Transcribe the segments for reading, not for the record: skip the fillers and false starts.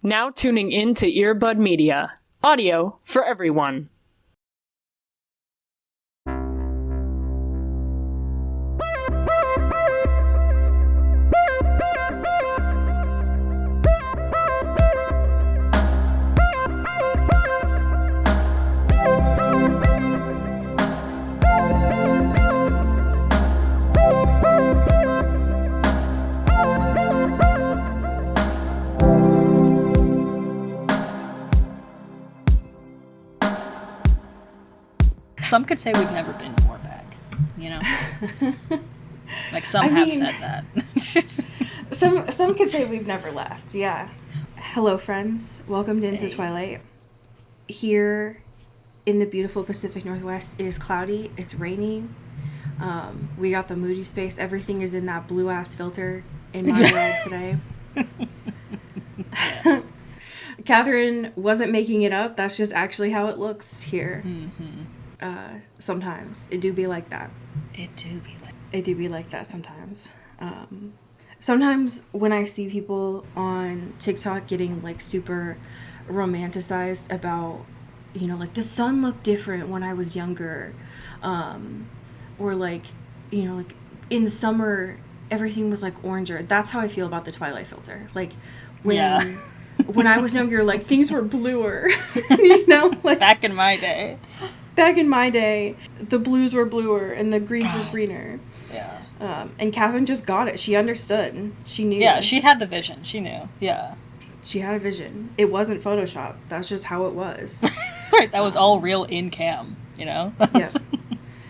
Now tuning in to Earbud Media. Audio for everyone. Some could say we've never been more back, you know? Like, some have said that. Some could say we've never left, yeah. Hello, friends. Welcome to Into the Twilight. Here in the beautiful Pacific Northwest, it is cloudy, it's rainy. We got the moody space. Everything is in that blue-ass filter in my world today. Yes. Catherine wasn't making it up. That's just actually how it looks here. Mm-hmm. Sometimes it do be like that. It do be like that sometimes. Sometimes when I see people on TikTok getting like super romanticized about, you know, like the sun looked different when I was younger, or like, you know, like in the summer everything was like oranger. That's how I feel about the Twilight filter. Like when I was younger, like things were bluer. You know, like Back in my day, the blues were bluer and the greens were greener. Yeah. And Catherine just got it. She understood. She knew. Yeah, she had the vision. She knew. Yeah. She had a vision. It wasn't Photoshop. That's just how it was. Right. That was all real in cam, you know? Yeah.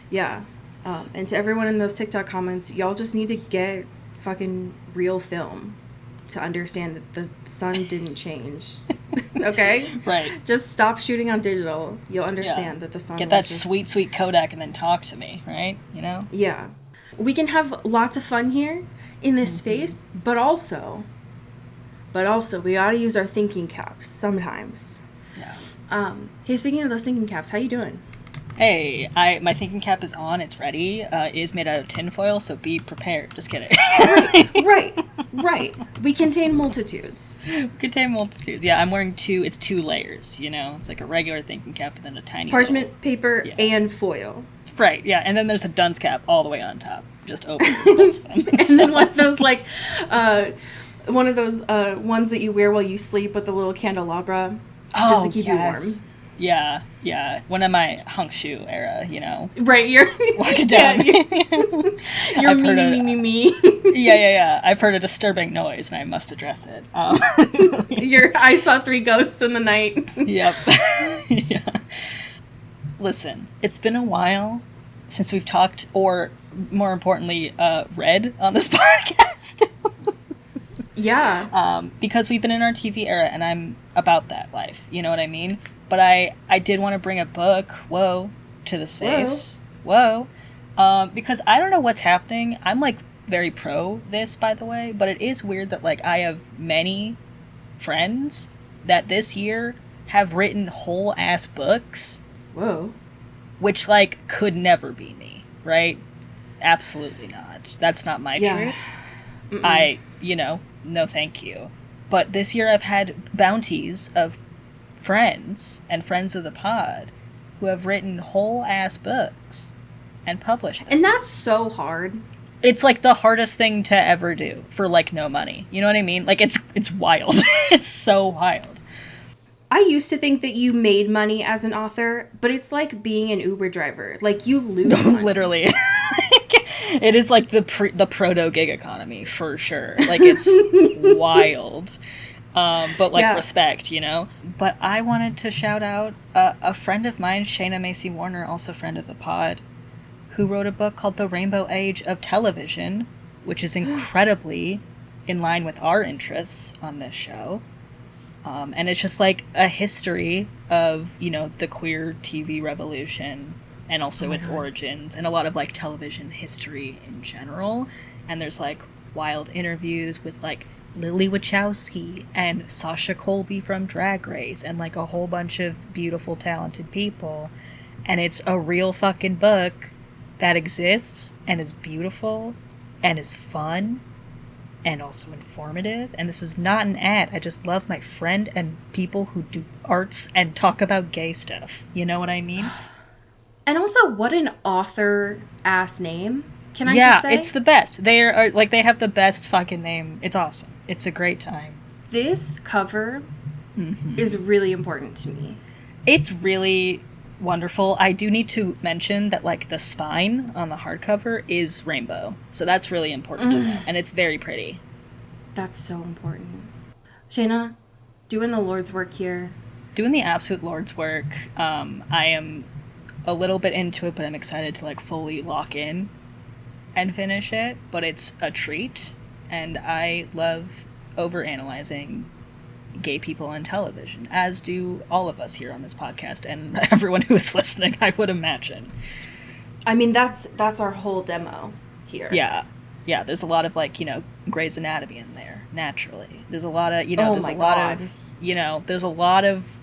Yeah. And to everyone in those TikTok comments, y'all just need to get fucking real film to understand that the sun didn't change. Okay? Right. Just stop shooting on digital. You'll understand that the sun Get that sweet Kodak and then talk to me, right? You know? Yeah. We can have lots of fun here in this space, but also we ought to use our thinking caps sometimes. Yeah. Hey, speaking of those thinking caps, how you doing? Hey, my thinking cap is on. It's ready. It is made out of tinfoil, so be prepared. Just kidding. Right. We contain multitudes. Yeah, I'm wearing it's 2 layers, you know? It's like a regular thinking cap and then a tiny parchment paper and foil. Right, yeah. And then there's a dunce cap all the way on top. Just open both of them. And then one of those, like, ones that you wear while you sleep with the little candelabra. Just to keep you warm. Yeah. One of my hunk shoe era, you know. Right, you're walking down. You're me. Yeah. I've heard a disturbing noise, and I must address it. I saw 3 ghosts in the night. Yep. Yeah. Listen, it's been a while since we've talked, or more importantly, read on this podcast. Yeah. Because we've been in our TV era, and I'm about that life. You know what I mean? But I did want to bring a book, to the space. Whoa. Because I don't know what's happening. I'm, like, very pro this, by the way. But it is weird that, like, I have many friends that this year have written whole-ass books. Whoa. Which, like, could never be me, right? Absolutely not. That's not my truth. Mm-mm. No thank you. But this year I've had bounties of friends and friends of the pod who have written whole-ass books and published them. And that's so hard. It's, like, the hardest thing to ever do for, like, no money. You know what I mean? Like, it's wild. It's so wild. I used to think that you made money as an author, but it's like being an Uber driver. Like, you lose money. Literally. It is like the proto gig economy, for sure. Like, it's wild. But, like, respect, you know? But I wanted to shout out a friend of mine, Shayna Macy Warner, also friend of the pod, who wrote a book called The Rainbow Age of Television, which is incredibly in line with our interests on this show. And it's just, like, a history of, you know, the queer TV revolution and also its origins and a lot of, like, television history in general. And there's, like, wild interviews with, like, Lily Wachowski and Sasha Colby from Drag Race and, like, a whole bunch of beautiful, talented people. And it's a real fucking book that exists and is beautiful and is fun and also informative. And this is not an ad. I just love my friend and people who do arts and talk about gay stuff. You know what I mean? And also, what an author-ass name. Can I just say? Yeah, it's the best. They are like, they have the best fucking name. It's awesome. It's a great time. This cover is really important to me. It's really wonderful. I do need to mention that, like, the spine on the hardcover is rainbow. So that's really important to me. And it's very pretty. That's so important. Shayna, doing the Lord's work here. Doing the absolute Lord's work. I am a little bit into it, but I'm excited to, like, fully lock in and finish it. But it's a treat. And I love overanalyzing gay people on television, as do all of us here on this podcast and everyone who is listening, I would imagine. I mean, that's our whole demo here. Yeah, there's a lot of, like, you know, Grey's Anatomy in there, naturally. There's a lot of, you know, there's a lot of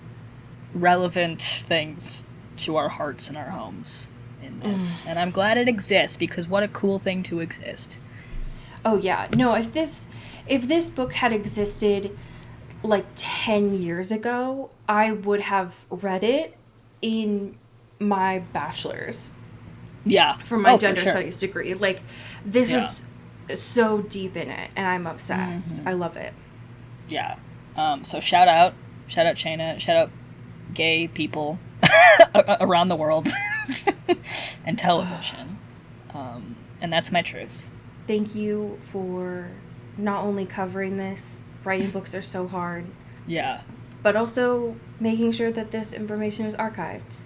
relevant things to our hearts and our homes in this. And I'm glad it exists, because what a cool thing to exist. Oh yeah. No, if this book had existed like 10 years ago, I would have read it in my bachelor's. Yeah. For my gender studies degree. Like, this is so deep in it, and I'm obsessed. I love it. Yeah. So shout out Shayna, shout out gay people around the world and television. And that's my truth. Thank you for not only covering this, writing books are so hard. Yeah. But also making sure that this information is archived.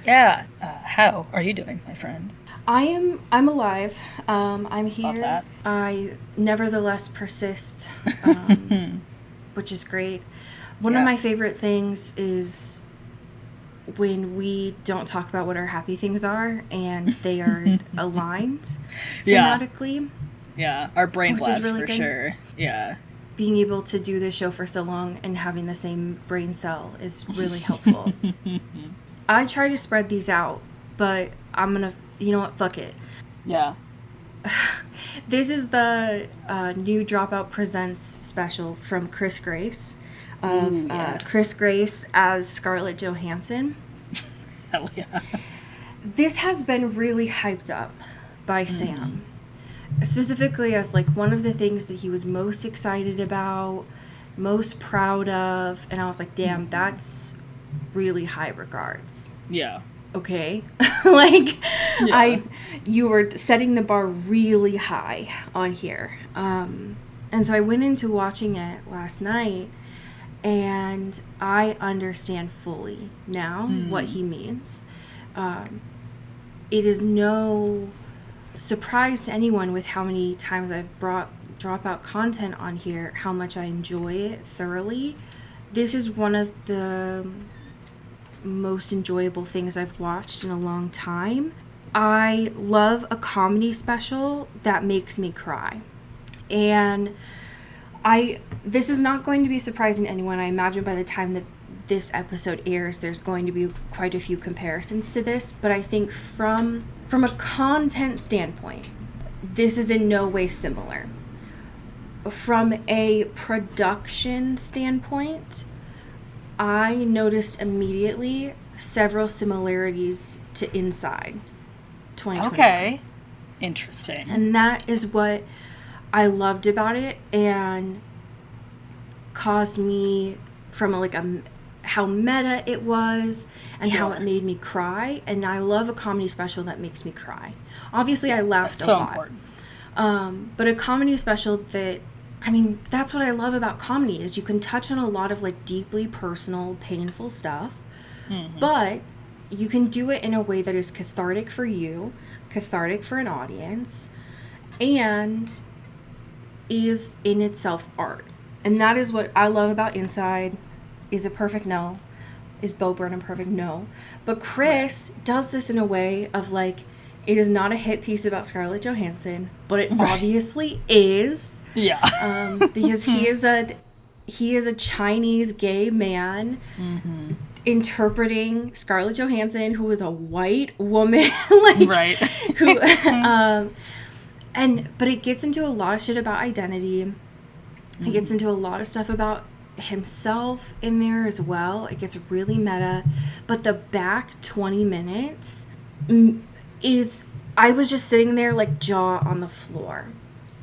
Yeah. How are you doing, my friend? I'm alive. I'm here. Love that. I nevertheless persist, which is great. One of my favorite things is when we don't talk about what our happy things are and they are aligned thematically. Yeah, our brain blast really for good. sure. Yeah. Being able to do this show for so long and having the same brain cell is really helpful. I try to spread these out, but I'm gonna, you know what, fuck it. Yeah. This is the new Dropout Presents special from Chris Grace of Chris Grace as Scarlett Johansson. Hell yeah. This has been really hyped up by Sam. Specifically as, like, one of the things that he was most excited about, most proud of, and I was like, damn, that's really high regards. Yeah. Okay? Like, you were setting the bar really high on here. And so I went into watching it last night, and I understand fully now what he means. It is no surprise to anyone with how many times I've brought Dropout content on here, how much I enjoy it thoroughly. This is one of the most enjoyable things I've watched in a long time. I love a comedy special that makes me cry. And this is not going to be surprising to anyone. I imagine by the time that this episode airs, there's going to be quite a few comparisons to this, but I think from a content standpoint, this is in no way similar. From a production standpoint, I noticed immediately several similarities to Inside 2020. Okay. Interesting. And that is what I loved about it, and caused me from how meta it was and how it made me cry. And I love a comedy special that makes me cry. Obviously, I laughed a lot. Important. But a comedy special that, I mean, that's what I love about comedy, is you can touch on a lot of, like, deeply personal, painful stuff, but you can do it in a way that is cathartic for you, cathartic for an audience, and is in itself art. And that is what I love about Inside. Is a perfect no? Is Bo Burnham perfect? No. But Chris does this in a way of, like, it is not a hit piece about Scarlett Johansson, but it obviously is. Yeah. Because he is a Chinese gay man interpreting Scarlett Johansson, who is a white woman, like, who but it gets into a lot of shit about identity. He gets into a lot of stuff about himself in there as well. It gets really meta. But the back 20 minutes is... I was just sitting there like jaw on the floor.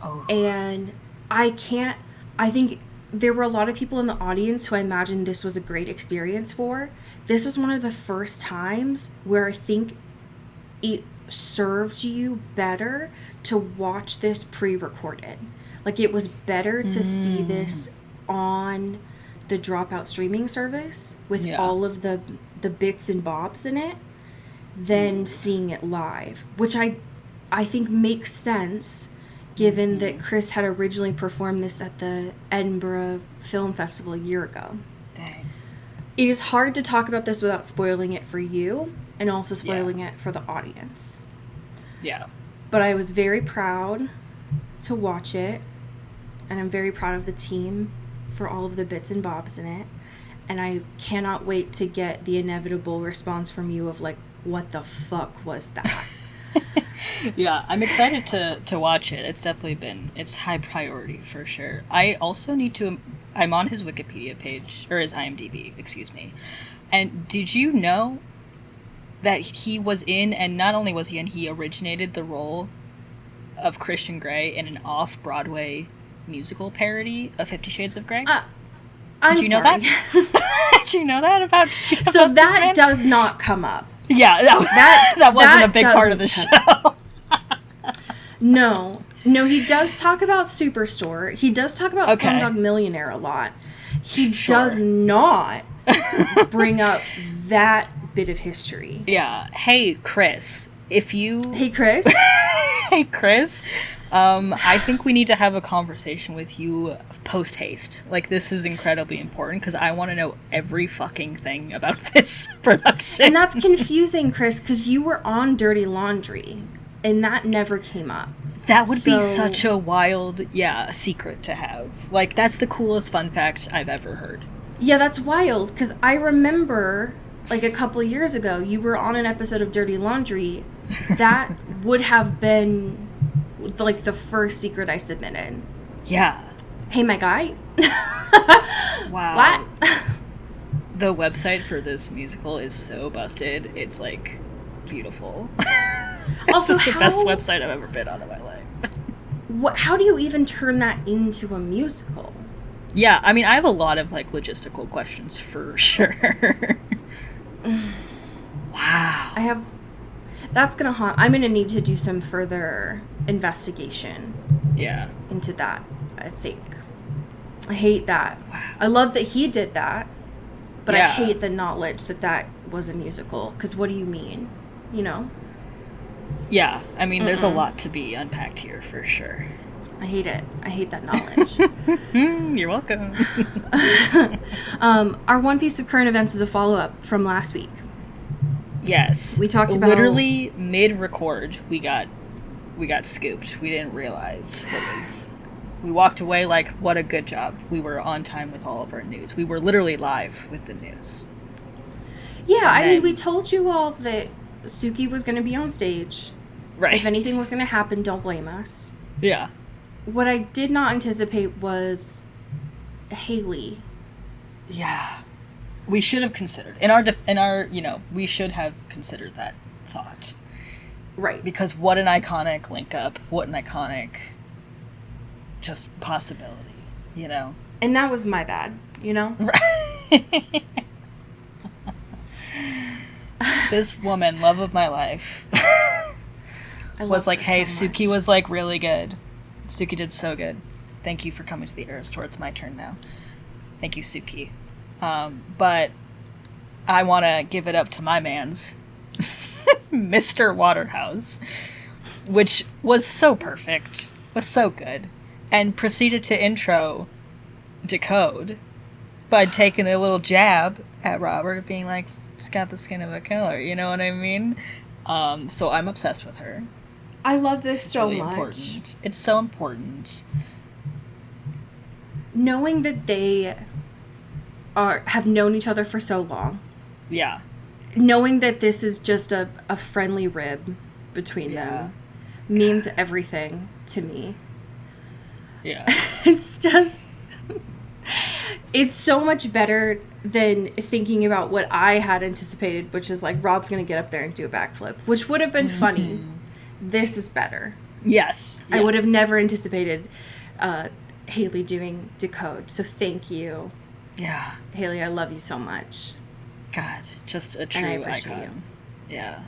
Oh. And I think there were a lot of people in the audience who I imagined this was a great experience for. This was one of the first times where I think it served you better to watch this pre-recorded. Like, it was better to see this on the Dropout streaming service with all of the bits and bobs in it than seeing it live, which I think makes sense given that Chris had originally performed this at the Edinburgh Film Festival a year ago. Dang. It is hard to talk about this without spoiling it for you and also spoiling it for the audience. Yeah. But I was very proud to watch it, and I'm very proud of the team for all of the bits and bobs in it, and I cannot wait to get the inevitable response from you of like, what the fuck was that? Yeah, I'm excited to watch it. It's definitely it's high priority for sure. I also I'm on his Wikipedia page, or his IMDb, excuse me. And did you know that he was in, and not only was he in, he originated the role of Christian Grey in an off-Broadway musical parody of 50 Shades of Grey? I'm Did you know sorry. that? Did you know that about So this that man? does not come up. Yeah, that wasn't a big part of the doesn't show. No, he does talk about Superstore. He does talk about Slumdog Millionaire a lot. He does not bring up that bit of history. Yeah. Hey, Chris, Hey, Chris? Hey, Chris. I think we need to have a conversation with you post-haste. Like, this is incredibly important because I want to know every fucking thing about this production. And that's confusing, Chris, because you were on Dirty Laundry, and that never came up. That would be such a wild, secret to have. Like, that's the coolest fun fact I've ever heard. Yeah, that's wild, because I remember, like, a couple years ago, you were on an episode of Dirty Laundry. That would have been, like, the first secret I submitted. Yeah. Hey, my guy. Wow. What? The website for this musical is so busted. It's, like, beautiful. It's just the best website I've ever been on in my life. How do you even turn that into a musical? Yeah, I mean, I have a lot of, like, logistical questions for sure. Wow. That's gonna haunt. I'm gonna need to do some further investigation. Yeah. Into that, I think. I hate that. Wow. I love that he did that, but I hate the knowledge that was a musical. Because what do you mean? You know? Yeah, I mean, there's a lot to be unpacked here for sure. I hate it. I hate that knowledge. You're welcome. Our one piece of current events is a follow-up from last week. Yes. We talked about... Literally mid-record, we got scooped. We didn't realize what was... We walked away like, what a good job. We were on time with all of our news. We were literally live with the news. Yeah, I mean, we told you all that Suki was going to be on stage. Right. If anything was going to happen, don't blame us. Yeah. What I did not anticipate was Hayley. Yeah. We should have considered. In our, we should have considered that thought. Right. Because what an iconic link up. What an iconic just possibility, you know? And that was my bad, you know? Right. This woman, love of my life, was like, hey, so Suki was like really good. Suki did so good. Thank you for coming to the Eras Tour. It's my turn now. Thank you, Suki. But I want to give it up to my man's Mr. Waterhouse, which was so perfect, was so good, and proceeded to intro Decode by taking a little jab at Robert, being like, she's got the skin of a killer, you know what I mean? So I'm obsessed with her. I love this so really much. Important. It's so important. Knowing that they have known each other for so long. Yeah. Knowing that this is just a friendly rib between them means everything to me. Yeah. It's just... It's so much better than thinking about what I had anticipated, which is like Rob's going to get up there and do a backflip, which would have been funny. This is better. Yes. I would have never anticipated Hayley doing Decode. So thank you. Yeah. Hayley, I love you so much. God, just a true and I appreciate icon. You. Yeah.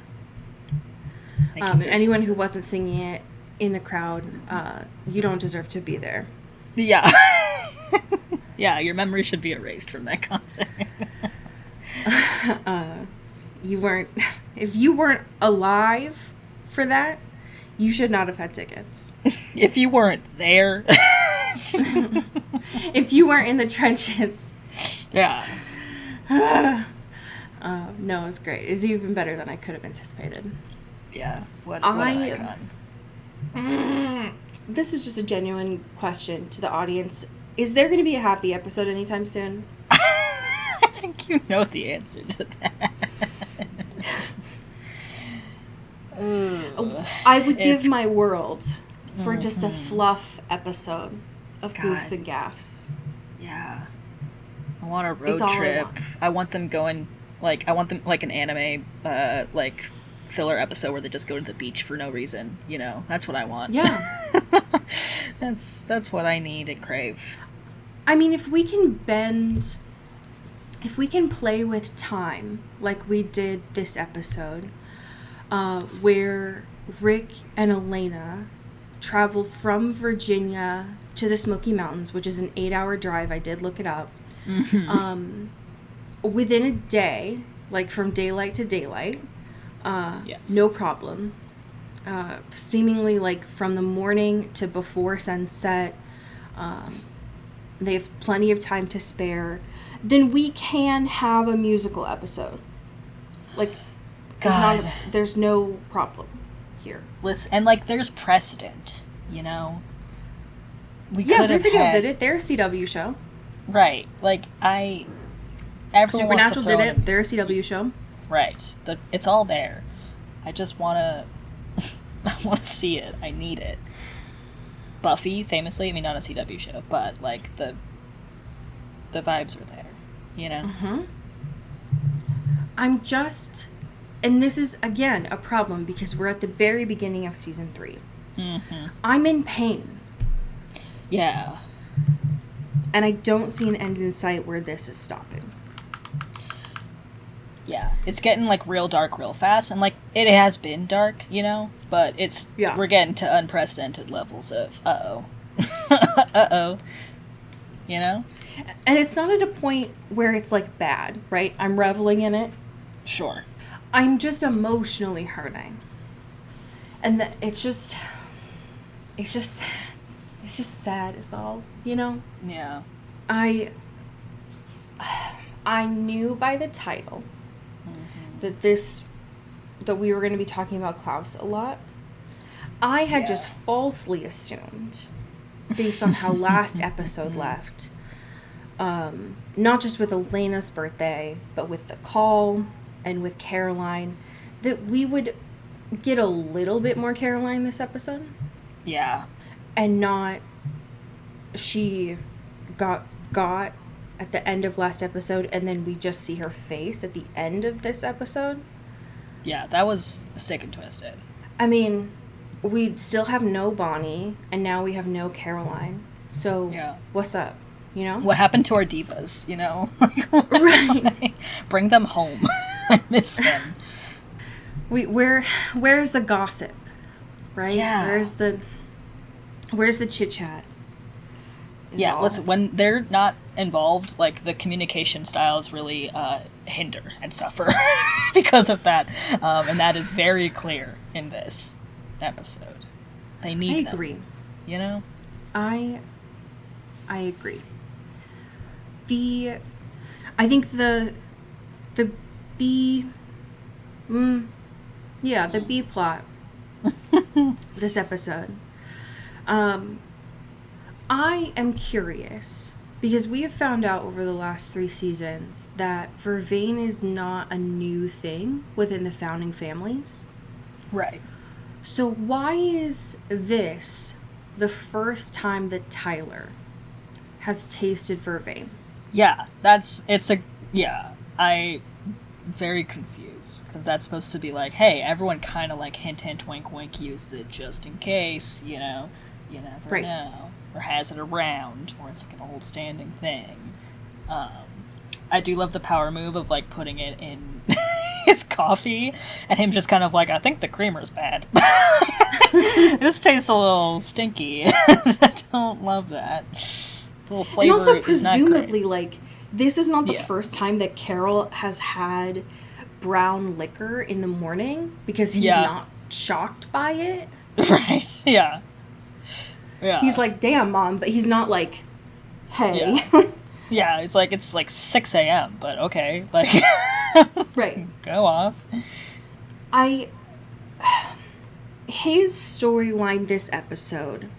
And anyone who wasn't singing it in the crowd, you don't deserve to be there. Yeah. Yeah, your memory should be erased from that concert. You weren't... If you weren't alive for that, you should not have had tickets. If you weren't there. If you weren't in the trenches. Yeah. No, it's great. It's even better than I could have anticipated. Yeah. What an icon. This is just a genuine question to the audience. Is there going to be a happy episode anytime soon? I think you know the answer to that. I would give my world for just a fluff episode of goofs and gaffs. Yeah. I want a road It's all I trip. want. I want them going, like, I want them, like, an anime, like, filler episode where they just go to the beach for no reason, you know? That's what I want. Yeah. That's what I need and crave. I mean, if we can play with time, like we did this episode, where Rick and Elena travel from Virginia to the Smoky Mountains, which is an 8-hour drive. I did look it up. Within a day, like from daylight to daylight, Yes. no problem. Seemingly like from the morning to before sunset, they have plenty of time to spare. Then we can have a musical episode. Like, God. there's no problem here. Listen, and, like, there's precedent, you know? We Yeah, could have Riverdale had... did it. They're a CW show. Right. Like, everyone wants to Supernatural throw did in it. a They're a CW show. Right. It's all there. I just want to... I want to see it. I need it. Buffy, famously, I mean, not a CW show, but, like, the vibes are there, you know? Mm-hmm. I'm just... And this is, again, a problem because we're at the very beginning of season 3. Mm-hmm. I'm in pain. Yeah. And I don't see an end in sight where this is stopping. Yeah. It's getting, like, real dark real fast, and, like, it has been dark, you know? But it's... Yeah. We're getting to unprecedented levels of, uh-oh. Uh-oh. You know? And it's not at a point where it's, like, bad, right? I'm reveling in it. Sure. I'm just emotionally hurting. And it's just sad is all, you know? Yeah. I knew by the title that we were going to be talking about Klaus a lot. I had just falsely assumed, based on how last episode left, not just with Elena's birthday, but with the call and with Caroline, that we would get a little bit more Caroline this episode. Yeah. And not she got at the end of last episode and then we just see her face at the end of this episode. Yeah, that was sick and twisted. I mean, we still have no Bonnie and now we have no Caroline. So what's up? You know? What happened to our divas, you know? Right. Bring them home. I miss them. Where's the gossip? Right? Yeah. Where's the chit chat? Yeah, listen, when they're not involved, like, the communication styles really hinder and suffer because of that. And that is very clear in this episode. They need them. I agree. You know? I agree. I think the B plot this episode. I am curious because we have found out over the last 3 seasons that Vervain is not a new thing within the founding families. Right. So why is this the first time that Tyler has tasted Vervain? Yeah, I very confused, because that's supposed to be like, hey, everyone kind of like hint hint wink wink used it just in case, you know, you never know, or has it around, or it's like an old standing thing. I do love the power move of like putting it in his coffee and him just kind of like, I think the creamer's bad. This tastes a little stinky. I don't love that. The little flavor and also is not great. presumably like this is not the first time that Carol has had brown liquor in the morning, because he's not shocked by it. Right. Yeah. He's like, damn, Mom, but he's not like, hey. Yeah, it's like 6 a.m., but okay, like, right. Go off. His storyline this episode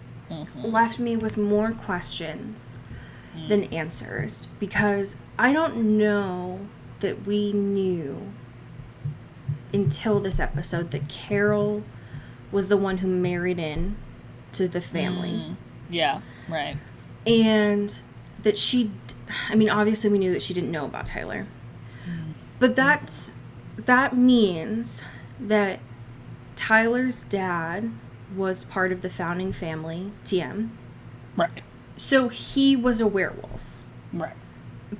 left me with more questions than answers, because I don't know that we knew until this episode that Carol was the one who married in to the family. Yeah, right. And that obviously we knew that she didn't know about Tyler. But that means that Tyler's dad was part of the founding family, TM. Right. So he was a werewolf. Right.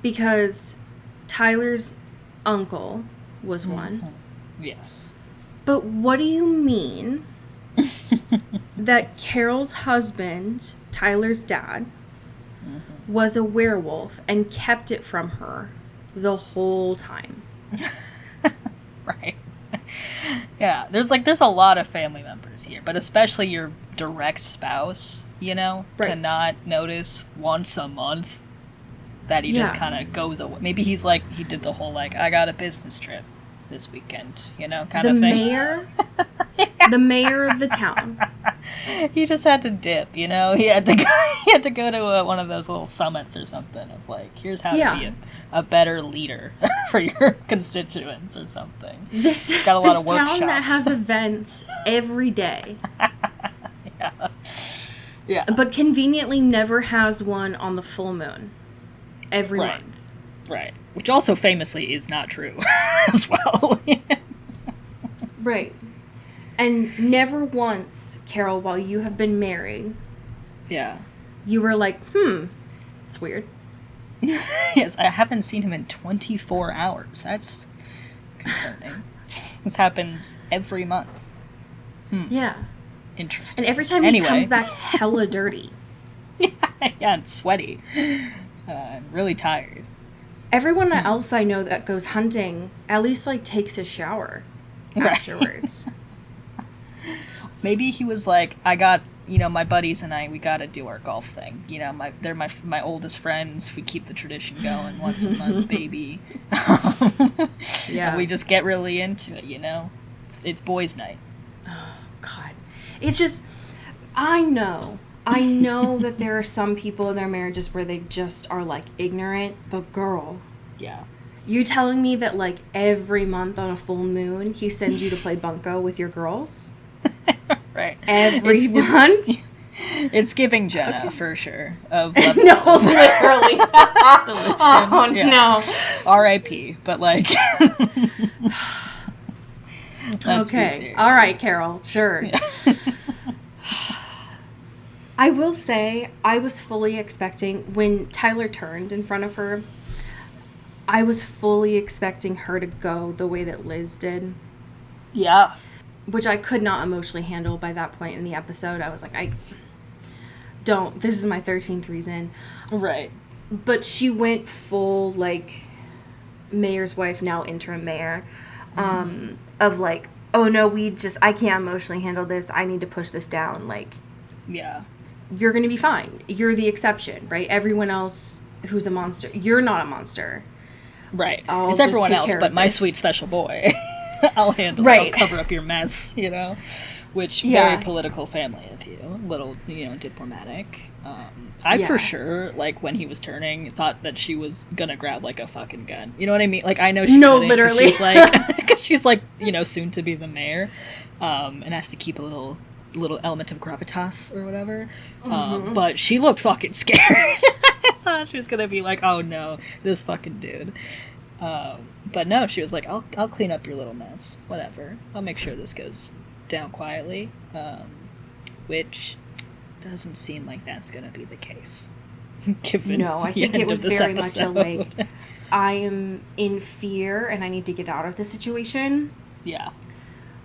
Because Tyler's uncle was one. Yes. But what do you mean that Carol's husband, Tyler's dad, was a werewolf and kept it from her the whole time? Right. Yeah, there's a lot of family members here, but especially your direct spouse, you know, to not notice once a month that he just kind of goes away. Maybe he's like, he did the whole, like, I got a business trip this weekend, you know, kind of thing. The mayor of the town. He just had to dip, you know. He had to go to one of those little summits or something of like, here's how to be a better leader for your constituents or something. This got a lot of workshops. Town that has events every day. Yeah. But conveniently never has one on the full moon every month. Right. Which also famously is not true as well. Right. And never once, Carol, while you have been married, you were like, it's weird. Yes, I haven't seen him in 24 hours. That's concerning. This happens every month. Yeah. Interesting. And every time he comes back hella dirty. Yeah, and sweaty. I'm really tired. Everyone else I know that goes hunting at least, like, takes a shower afterwards. Maybe he was like, I got, you know, my buddies and we got to do our golf thing. You know, they're my oldest friends. We keep the tradition going once a month, baby. And we just get really into it, you know? It's boys' night. Oh, God. It's just, I know that there are some people in their marriages where they just are, like, ignorant, but girl. Yeah. You telling me that, like, every month on a full moon, he sends you to play bunco with your girls? Right. Every month? It's giving Jenna, for sure. Of no, literally. Oh, no. R.I.P., but, like... Okay. All right, Carol. Sure. Yeah. I will say, I was fully expecting, when Tyler turned in front of her, I was fully expecting her to go the way that Liz did. Yeah. Which I could not emotionally handle by that point in the episode. I was like, this is my 13th reason. Right. But she went full, like, mayor's wife, now interim mayor, of like, oh no, I can't emotionally handle this. I need to push this down. Like, yeah. You're going to be fine. You're the exception, right? Everyone else who's a monster, you're not a monster. Right. It's everyone else, but my sweet special boy. I'll handle it. I'll cover up your mess, you know? Which, very political family of you. A little, you know, diplomatic. I for sure, like, when he was turning, thought that she was gonna grab, like, a fucking gun. You know what I mean? Like, I know she couldn't, literally. Cause she's like, you know, soon to be the mayor. And has to keep a little element of gravitas or whatever. But she looked fucking scared. She was gonna be like, oh no, this fucking dude. But no, she was like, I'll clean up your little mess. Whatever. I'll make sure this goes down quietly. Which doesn't seem like that's gonna be the case. Given no, I think it was very much a like, I am in fear and I need to get out of this situation. Yeah.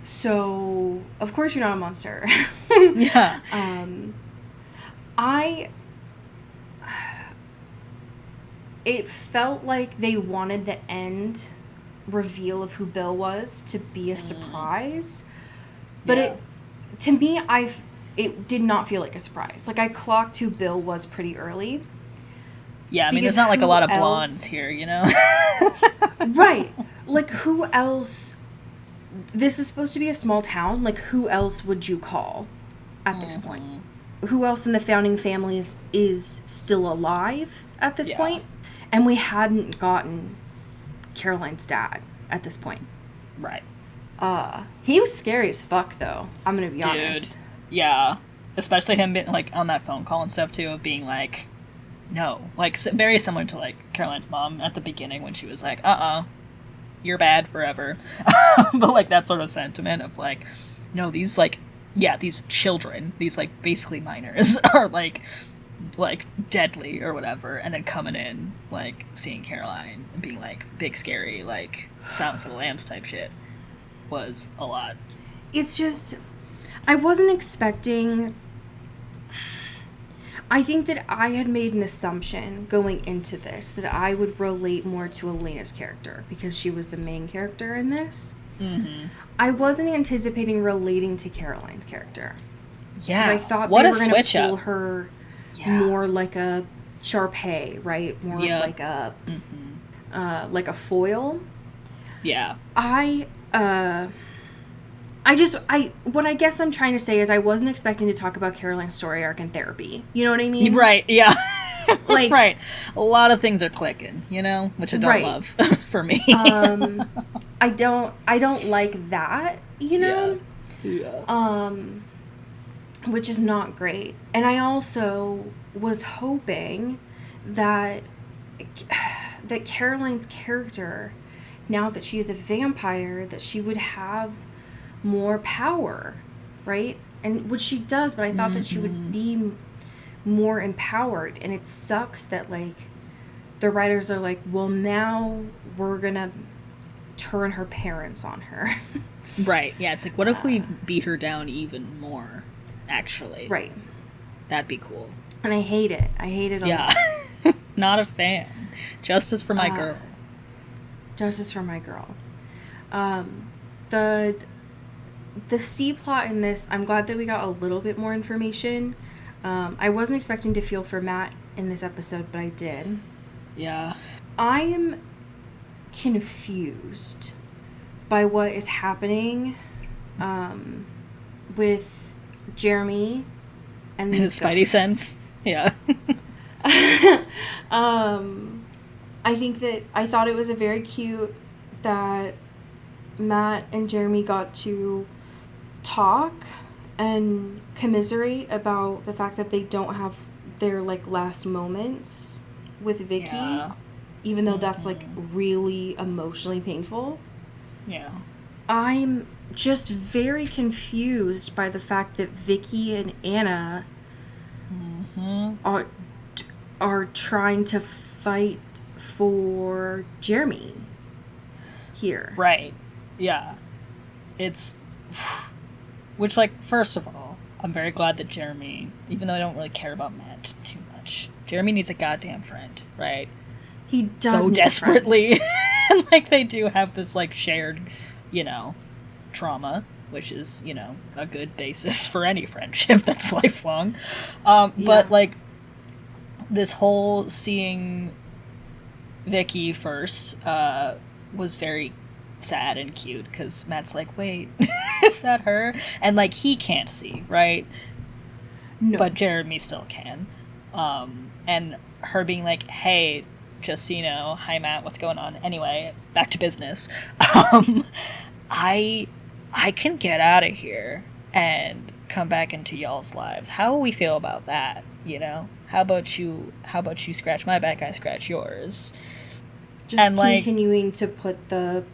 So, of course you're not a monster. Yeah. It felt like they wanted the end reveal of who Bill was to be a surprise. But to me, it did not feel like a surprise. Like, I clocked who Bill was pretty early. Yeah, I mean, there's not like a lot of blondes here, you know? Right. Like, who else... This is supposed to be a small town. Like, who else would you call at this point? Who else in the founding families is still alive at this point? And we hadn't gotten Caroline's dad at this point. Right. He was scary as fuck, though. I'm gonna be honest. Yeah. Especially him being, like, on that phone call and stuff, too, of being like, no. Like, very similar to, like, Caroline's mom at the beginning when she was like, you're bad forever. But, like, that sort of sentiment of, like, no, these, like, these children, these, like, basically minors are, like, deadly or whatever, and then coming in, like, seeing Caroline and being, like, big, scary, like, Silence of the Lambs type shit was a lot. It's just... I wasn't expecting... I think that I had made an assumption going into this that I would relate more to Elena's character because she was the main character in this. Mm-hmm. I wasn't anticipating relating to Caroline's character. Yeah, I thought they were going to pull her more like a Sharpay, right? More of like a foil. Yeah. What I guess I'm trying to say is I wasn't expecting to talk about Caroline's story arc in therapy. You know what I mean? Right, yeah. Like, right. A lot of things are clicking, you know, which I don't love for me. I don't like that, you know? Yeah. Which is not great. And I also was hoping that Caroline's character, now that she is a vampire, that she would have more power, right? And which she does, but I thought that she would be more empowered. And it sucks that, like, the writers are like, well, now we're gonna turn her parents on her. Right, yeah, it's like, what if we beat her down even more, actually? Right. That'd be cool. And I hate it. I hate it a lot. Not a fan. Justice for my girl. Justice for my girl. The C plot in this, I'm glad that we got a little bit more information. I wasn't expecting to feel for Matt in this episode, but I did. Yeah. I am confused by what is happening with Jeremy and his spidey sense. Yeah. I thought it was a very cute that Matt and Jeremy got to talk and commiserate about the fact that they don't have their, like, last moments with Vicky, even though that's, like, really emotionally painful. Yeah. I'm just very confused by the fact that Vicky and Anna are trying to fight for Jeremy here. Right. Yeah. It's... Which, like, first of all, I'm very glad that Jeremy, even though I don't really care about Matt too much, Jeremy needs a goddamn friend, right? He does so need desperately. And, like, they do have this, like, shared, you know, trauma, which is, you know, a good basis for any friendship that's lifelong. But, like, this whole seeing Vicky first was very sad and cute, because Matt's like, wait, is that her? And, like, he can't see, right? No. But Jeremy still can. And her being like, hey, just so you know, hi Matt, what's going on? Anyway, back to business. I can get out of here and come back into y'all's lives. How will we feel about that, you know? How about you scratch my back, I scratch yours. Just and continuing to put the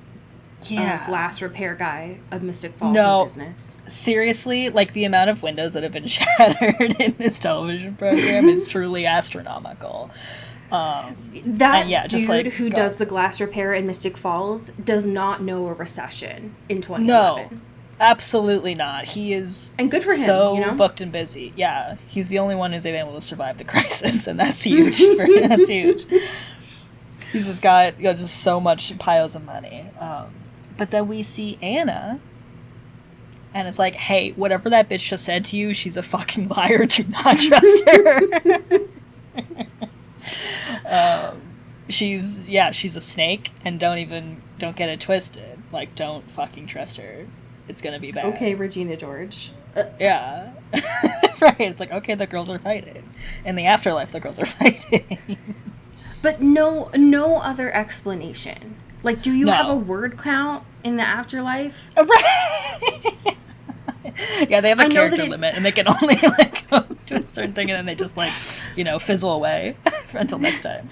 glass repair guy of Mystic Falls in business. Seriously, like, the amount of windows that have been shattered in this television program is truly astronomical. Dude who does the glass repair in Mystic Falls does not know a recession in 2011. No, absolutely not. He is and good for him, so booked and busy. Yeah, he's the only one who's been able to survive the crisis, and that's huge. That's huge. He's just got just so much piles of money. But then we see Anna, and it's like, hey, whatever that bitch just said to you, she's a fucking liar. Do not trust her. She's a snake, and don't get it twisted. Like, don't fucking trust her. It's gonna be bad. Okay, Regina George. Yeah. Right, it's like, okay, the girls are fighting. In the afterlife, the girls are fighting. But no other explanation. Like, do you have a word count in the afterlife? Right. Yeah, they have a character limit, and they can only, like, go to a certain thing, and then they just, like, fizzle away until next time.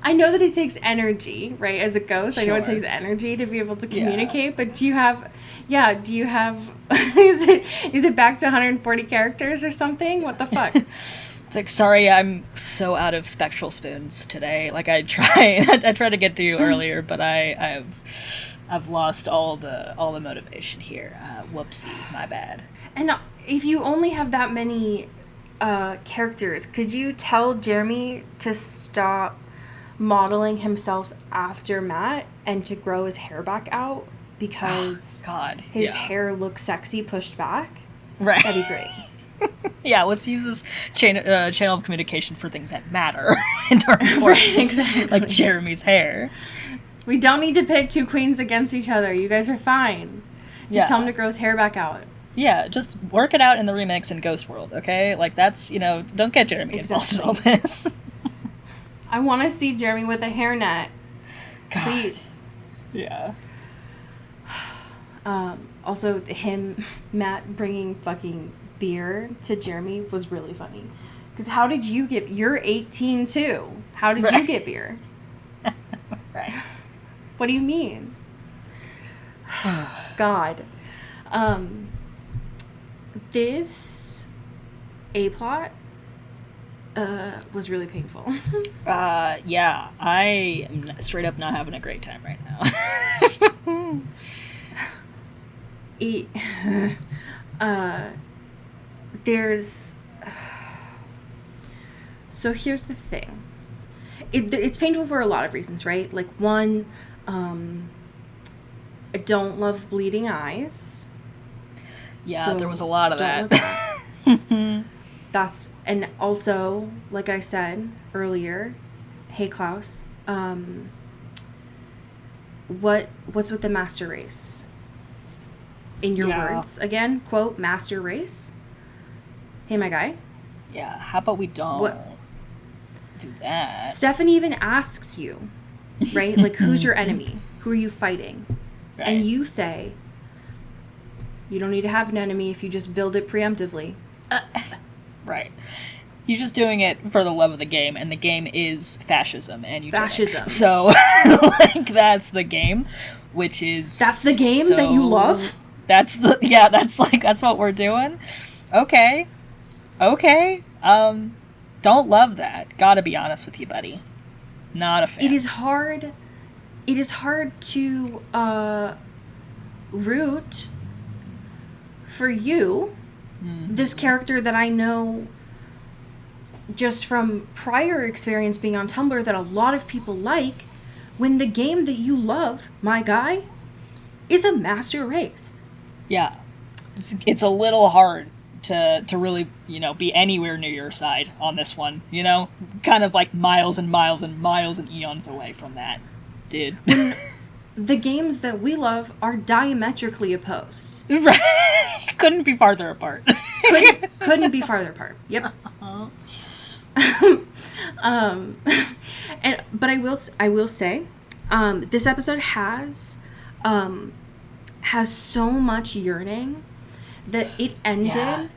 I know that it takes energy, right, as a ghost. Sure. I know it takes energy to be able to communicate, but do you have, is it back to 140 characters or something? What the fuck? It's like, sorry, I'm so out of spectral spoons today. Like, I tried to get to you earlier, but I've lost all the motivation here. Whoopsie, my bad. And if you only have that many characters, could you tell Jeremy to stop modeling himself after Matt and to grow his hair back out because his hair looks sexy pushed back? Right. That'd be great. Yeah, let's use this channel of communication for things that matter and are important. Right, exactly. Like Jeremy's hair. We don't need to pit two queens against each other. You guys are fine. Just tell him to grow his hair back out. Yeah, just work it out in the remix in Ghost World, okay? Like, that's, don't get Jeremy involved in all this. I want to see Jeremy with a hairnet. God. Please. Yeah. Also, Matt bringing fucking beer to Jeremy was really funny. Because how did you get... You're 18, too. How did you get beer? Right. What do you mean? God. This A-plot was really painful. Yeah. I am straight up not having a great time right now. There's... So here's the thing. It's painful for a lot of reasons, right? Like, one, I don't love bleeding eyes. Yeah, so there was a lot of that. That's, and also, like I said earlier, hey Klaus, what's with the master race? In your words, again, quote, master race? Hey, my guy? Yeah, how about we don't do that? Stephanie even asks you, right? Like, who's your enemy? Who are you fighting? Right. And you say, you don't need to have an enemy if you just build it preemptively. Right. You're just doing it for the love of the game, and the game is fascism and eugenics. Fascism. So, like, that's the game, which is... That's the game that you love? That's what we're doing? Okay. Don't love that. Gotta be honest with you, buddy. Not a fan. It is hard to root for you, this character that I know just from prior experience being on Tumblr that a lot of people like, when the game that you love, my guy, is a master race. Yeah. It's a little hard to really, be anywhere near your side on this one, Kind of like miles and miles and miles and eons away from that, dude. The games that we love are diametrically opposed. Right. Couldn't be farther apart. Couldn't be farther apart. Yep. But I will say, this episode has so much yearning that it ended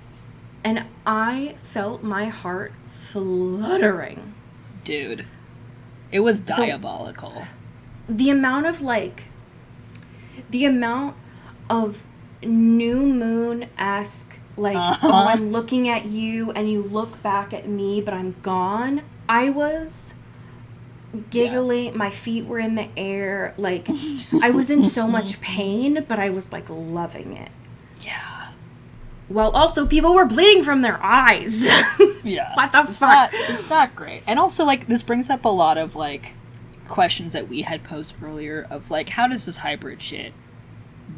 And I felt my heart fluttering. Dude. It was diabolical. The amount of new moon-esque, like, oh, I'm looking at you and you look back at me, but I'm gone. I was giggling. Yeah. My feet were in the air. Like, I was in so much pain, but I was, like, loving it. Yeah. Well, also, people were bleeding from their eyes. Yeah. What the fuck? It's not great. And also, like, this brings up a lot of, like, questions that we had posed earlier of, like, how does this hybrid shit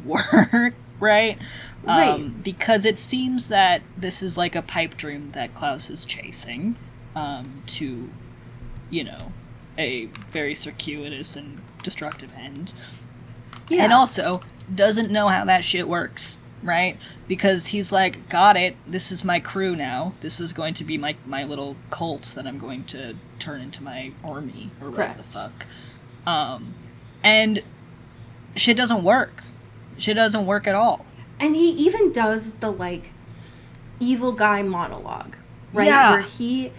work, right? Right. Because it seems that this is, like, a pipe dream that Klaus is chasing to, you know, a very circuitous and destructive end. Yeah. And also doesn't know how that shit works, right? Because he's like, got it, this is my crew now. This is going to be my little cult that I'm going to turn into my army, or whatever the fuck. And shit doesn't work. Shit doesn't work at all. And he even does the, like, evil guy monologue, right? Yeah. Where he's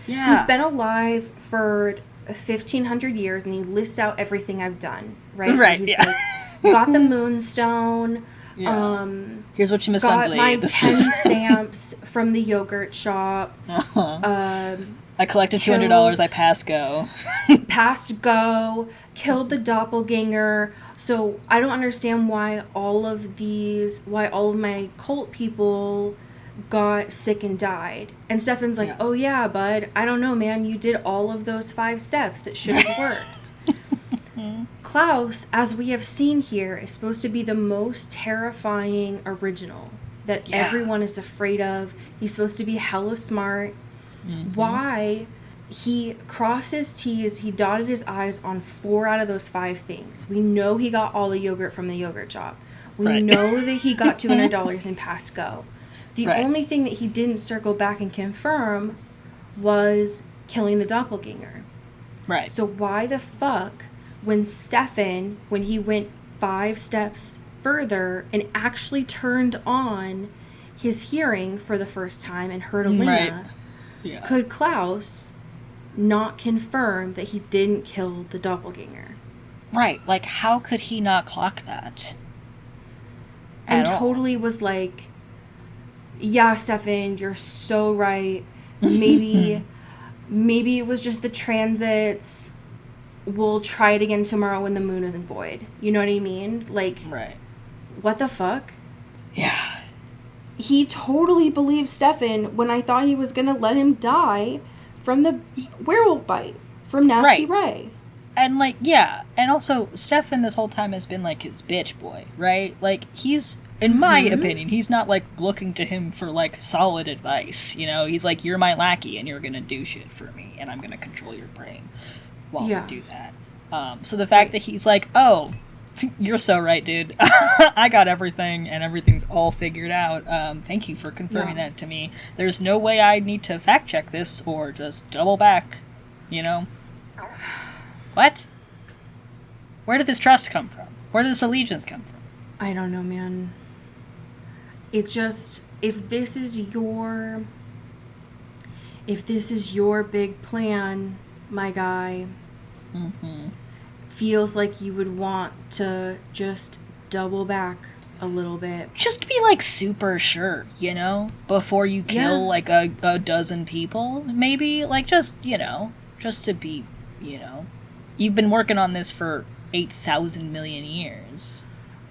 been alive for 1,500 years, and he lists out everything I've done, right? Right, He's like, got the moonstone, here's what you missed got on my Blade. 10 stamps from the yogurt shop. I collected $200, I passed go. Passed go, killed the doppelganger. So I don't understand why all of my cult people got sick and died. And Stefan's like, oh yeah, bud, I don't know, man, you did all of those 5 steps. It should have worked. Klaus, as we have seen here, is supposed to be the most terrifying original that everyone is afraid of. He's supposed to be hella smart. Mm-hmm. Why? He crossed his T's, he dotted his I's on 4 out of those 5 things. We know he got all the yogurt from the yogurt shop. We know that he got $200 and passed go. The only thing that he didn't circle back and confirm was killing the doppelganger. Right. So why the fuck, when Stefan, when he went 5 steps further and actually turned on his hearing for the first time and heard Elena, could Klaus not confirm that he didn't kill the doppelganger? Right. Like, how could he not clock that? And totally was like, yeah, Stefan, you're so right. Maybe it was just the transits. We'll try it again tomorrow when the moon isn't void. You know what I mean? Like, what the fuck? Yeah. He totally believed Stefan when I thought he was going to let him die from the werewolf bite from Nasty Ray. And, like, yeah. And also, Stefan this whole time has been, like, his bitch boy, right? Like, he's, in my opinion, he's not, like, looking to him for, like, solid advice. You know, he's like, you're my lackey and you're going to do shit for me and I'm going to control your brain while we do that. So the fact that he's like, oh, you're so right, dude. I got everything and everything's all figured out. Thank you for confirming that to me. There's no way I need to fact check this or just double back, you know? What? Where did this trust come from? Where did this allegiance come from? I don't know, man. It just, if this is your big plan, my guy, feels like you would want to just double back a little bit. Just be, like, super sure, you know? Before you kill, like, a dozen people, maybe? Like, just, you know, just to be, you know. You've been working on this for 8,000 million years.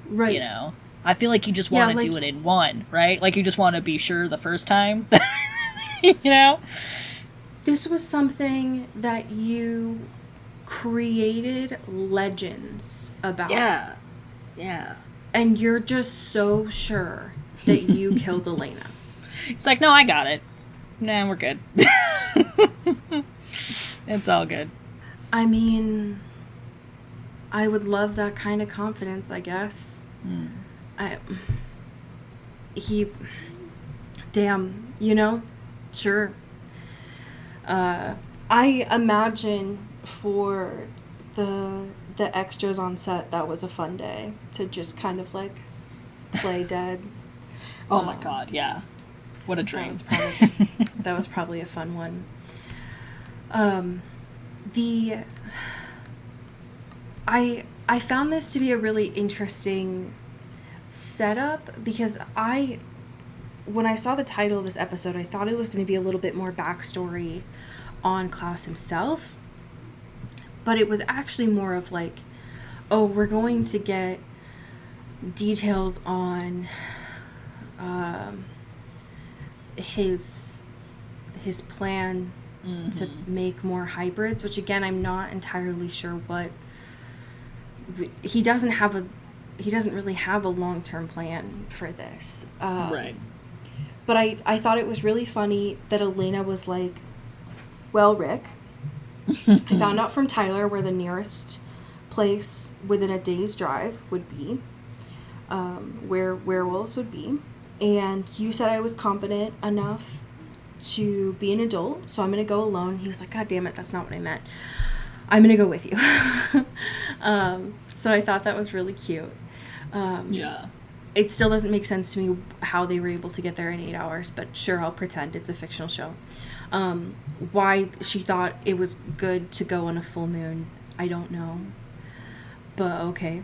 Right. You know? I feel like you just want to do it in one, right? Like, you just want to be sure the first time. You know? This was something that you created legends about. Yeah. Yeah. And you're just so sure that you killed Elena. It's like, no, I got it. Nah, we're good. It's all good. I mean, I would love that kind of confidence, I guess. Damn, you know? Sure. I imagine for the extras on set, that was a fun day to just kind of, like, play dead. Oh my god, yeah. What a dream. That was probably a fun one. I found this to be a really interesting setup because when I saw the title of this episode, I thought it was going to be a little bit more backstory on Klaus himself, but it was actually more of like, oh, we're going to get details on his plan to make more hybrids, which again, I'm not entirely sure what he doesn't really have a long-term plan for this. Right. But I thought it was really funny that Elena was like, well, Rick, I found out from Tyler where the nearest place within a day's drive would be, where werewolves would be. And you said I was competent enough to be an adult, so I'm going to go alone. He was like, God damn it, that's not what I meant. I'm going to go with you. So I thought that was really cute. Yeah. It still doesn't make sense to me how they were able to get there in 8 hours, but sure, I'll pretend it's a fictional show. Why she thought it was good to go on a full moon, I don't know. But okay.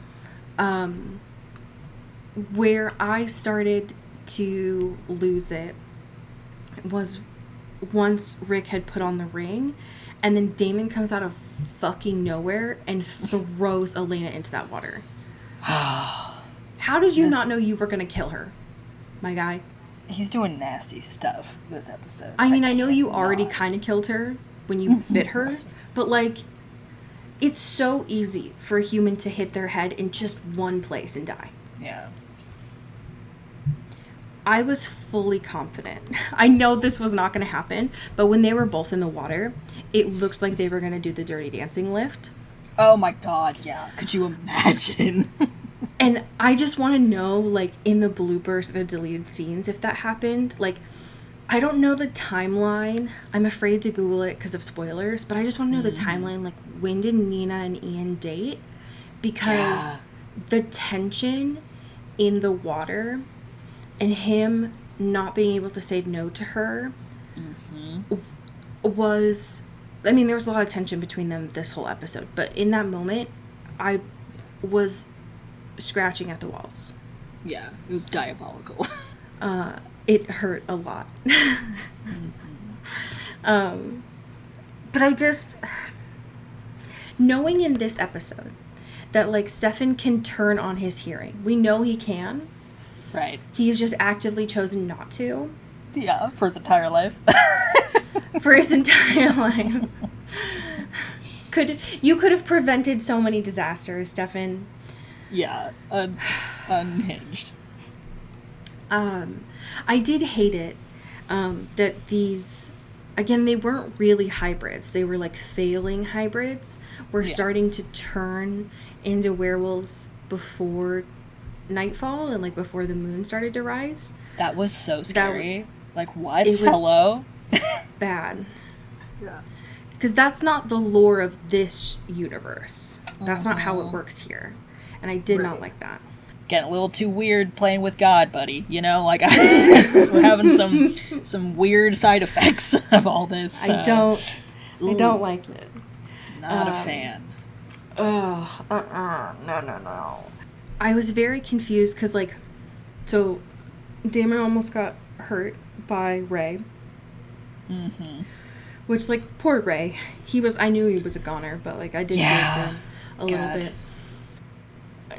Where I started to lose it was once Rick had put on the ring, and then Damon comes out of fucking nowhere and throws Elena into that water. How did you not know you were going to kill her, my guy? He's doing nasty stuff this episode. I mean, I know you already kind of killed her when you bit her, but like, it's so easy for a human to hit their head in just one place and die. Yeah. I was fully confident. I know this was not going to happen, but when they were both in the water, it looked like they were going to do the Dirty Dancing lift. Oh my god, yeah. Could you imagine? And I just want to know, like, in the bloopers or the deleted scenes, if that happened. Like, I don't know the timeline. I'm afraid to Google it because of spoilers, but I just want to know the timeline. Like, when did Nina and Ian date? Because the tension in the water and him not being able to say no to her was... I mean, there was a lot of tension between them this whole episode, but in that moment, I was scratching at the walls. Yeah, it was diabolical. It hurt a lot. But I just... Knowing in this episode that, like, Stefan can turn on his hearing. We know he can. Right. He's just actively chosen not to. Yeah, for his entire life. For his entire life. You could have prevented so many disasters, Stefan. Yeah, unhinged. I did hate it that these, again, they weren't really hybrids. They were like failing hybrids. We're starting to turn into werewolves before nightfall and like before the moon started to rise. That was so scary. Like, what? It was Hello? bad. Yeah. Because that's not the lore of this universe. That's not how it works here. And I did not like that. Getting a little too weird playing with God, buddy. You know, like, we're having some weird side effects of all this. I don't like it. Not a fan. No. I was very confused because, like, so Damon almost got hurt by Ray. Which, like, poor Ray. I knew he was a goner, but, like, I did feel for him a little bit.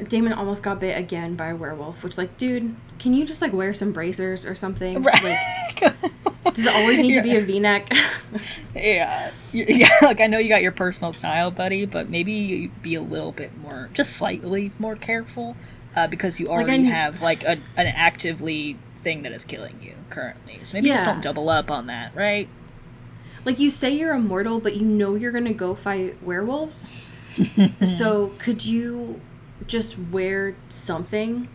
Damon almost got bit again by a werewolf, which, like, dude, can you just, like, wear some bracers or something? Right. Like, does it always need to be a V-neck? Yeah, like, I know you got your personal style, buddy, but maybe you be a little bit more, just slightly more careful, because you already have, like, an actively thing that is killing you currently. So maybe just don't double up on that, right? Like, you say you're immortal, but you know you're gonna go fight werewolves. So could you just wear something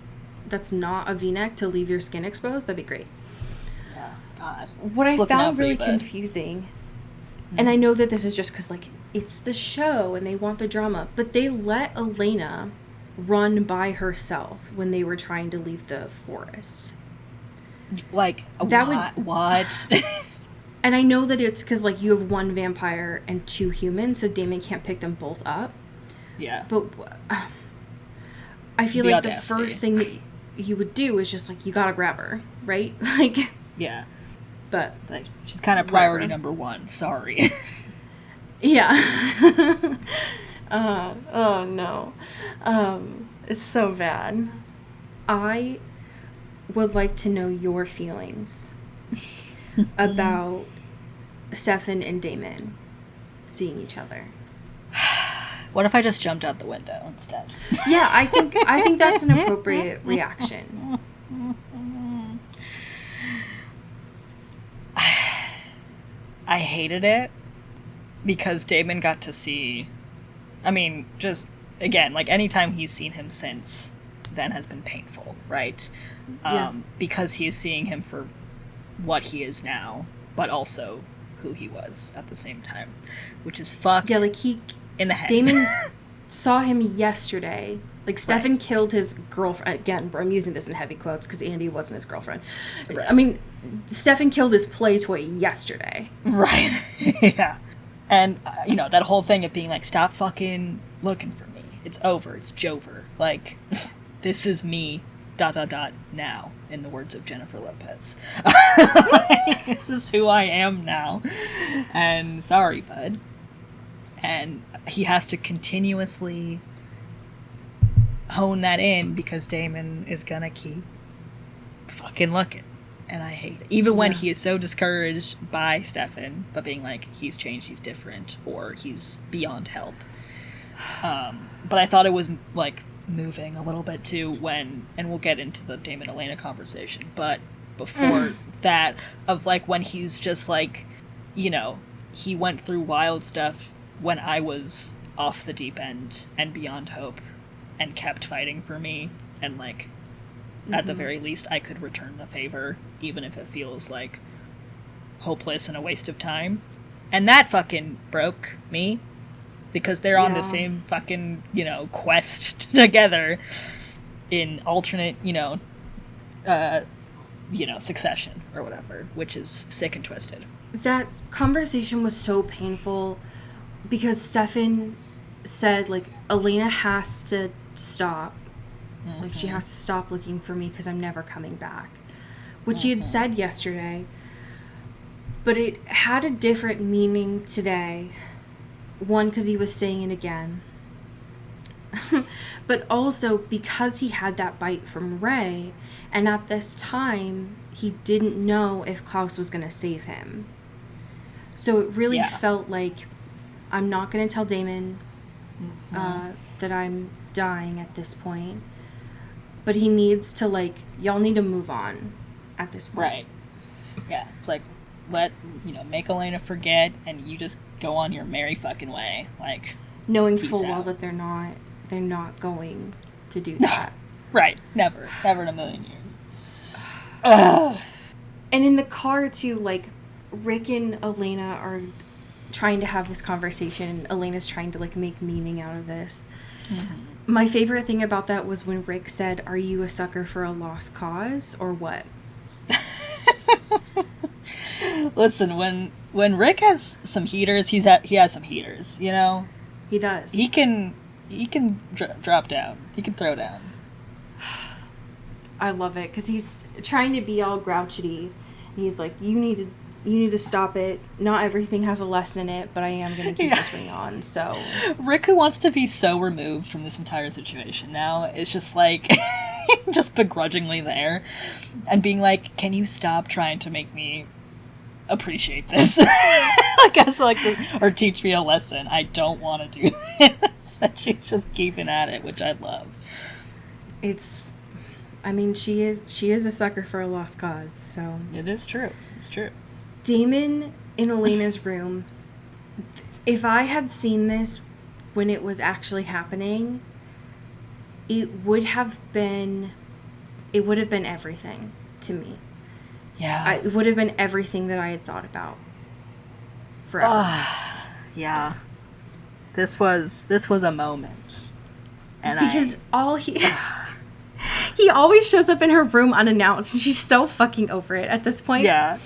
that's not a V-neck to leave your skin exposed? That'd be great. Yeah, God. What I found really confusing, and I know that this is just because, like, it's the show and they want the drama, but they let Elena run by herself when they were trying to leave the forest. Like, that what? And I know that it's because, like, you have one vampire and 2 humans, so Damon can't pick them both up. Yeah. But I feel The like audacity. the first thing that you would do is just, like, you gotta grab her, right? Like... Yeah. But... Like, she's kind of priority number 1. Sorry. Yeah. Oh, no. It's so bad. I would like to know your feelings about Stefan and Damon seeing each other. What if I just jumped out the window instead? Yeah, I think that's an appropriate reaction. I hated it because Damon got to see, I mean, just, again, like, anytime he's seen him since then has been painful, right? Yeah. Because he is seeing him for what he is now, but also who he was at the same time, which is fucked. Yeah, like, he... in the head. Damon saw him yesterday. Like, Stefan killed his girlfriend. Again, I'm using this in heavy quotes because Andy wasn't his girlfriend. Right. I mean, Stefan killed his play toy yesterday. Right. Yeah. And, that whole thing of being like, stop fucking looking for me. It's over. It's Jover. Like, this is me, ... now, in the words of Jennifer Lopez. Like, this is who I am now. And sorry, bud. And he has to continuously hone that in because Damon is gonna keep fucking looking. And I hate it. Even when he is so discouraged by Stefan, but being like, he's changed, he's different, or he's beyond help. But I thought it was, like, moving a little bit too when, and we'll get into the Damon Elena conversation, but before that, of, like, when he's just like, he went through wild stuff when I was off the deep end and beyond hope and kept fighting for me, and, like, at the very least I could return the favor, even if it feels like hopeless and a waste of time. And that fucking broke me, because they're on the same fucking, quest together in alternate, succession or whatever, which is sick and twisted. That conversation was so painful because Stefan said, like, Elena has to stop. Like, she has to stop looking for me because I'm never coming back. Which he had said yesterday. But it had a different meaning today. One, because he was saying it again. But also because he had that bite from Ray. And at this time, he didn't know if Klaus was going to save him. So it really felt like, I'm not going to tell Damon that I'm dying at this point. But he needs to, like, y'all need to move on at this point. Right. Yeah, it's like, make Elena forget, and you just go on your merry fucking way. Like, knowing full well that they're not going to do that. Right. Never in a million years. And in the car, too, like, Rick and Elena are trying to have this conversation, and Elena's trying to, like, make meaning out of this. My favorite thing about that was when Rick said, "Are you a sucker for a lost cause, or what?" Listen, when Rick has some heaters, he has some heaters, He does. He can drop down. He can throw down. I love it, because he's trying to be all grouchy. And he's like, you need to stop it. Not everything has a lesson in it, but I am going to keep this ring on, so... Rick, who wants to be so removed from this entire situation now, is just, like, just begrudgingly there. And being like, can you stop trying to make me appreciate this? I guess, like, or teach me a lesson. I don't want to do this. And she's just keeping at it, which I love. She is a sucker for a lost cause, so... It is true. It's true. Damon in Elena's room, if I had seen this when it was actually happening, it would have been everything to me. Yeah. It would have been everything that I had thought about forever. Yeah. This was a moment. And because all He always shows up in her room unannounced, and she's so fucking over it at this point. Yeah.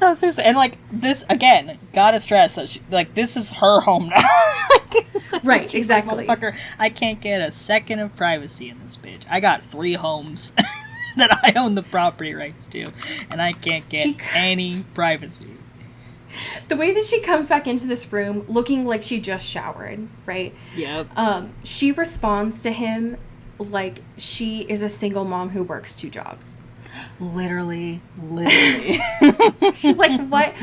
No, seriously. And, like, this, again, gotta stress that, this is her home now. Right, exactly. Motherfucker, I can't get a second of privacy in this bitch. I got 3 homes that I own the property rights to, and I can't get any privacy. The way that she comes back into this room looking like she just showered, right? Yep. She responds to him like she is a single mom who works 2 jobs. Literally. She's like, what?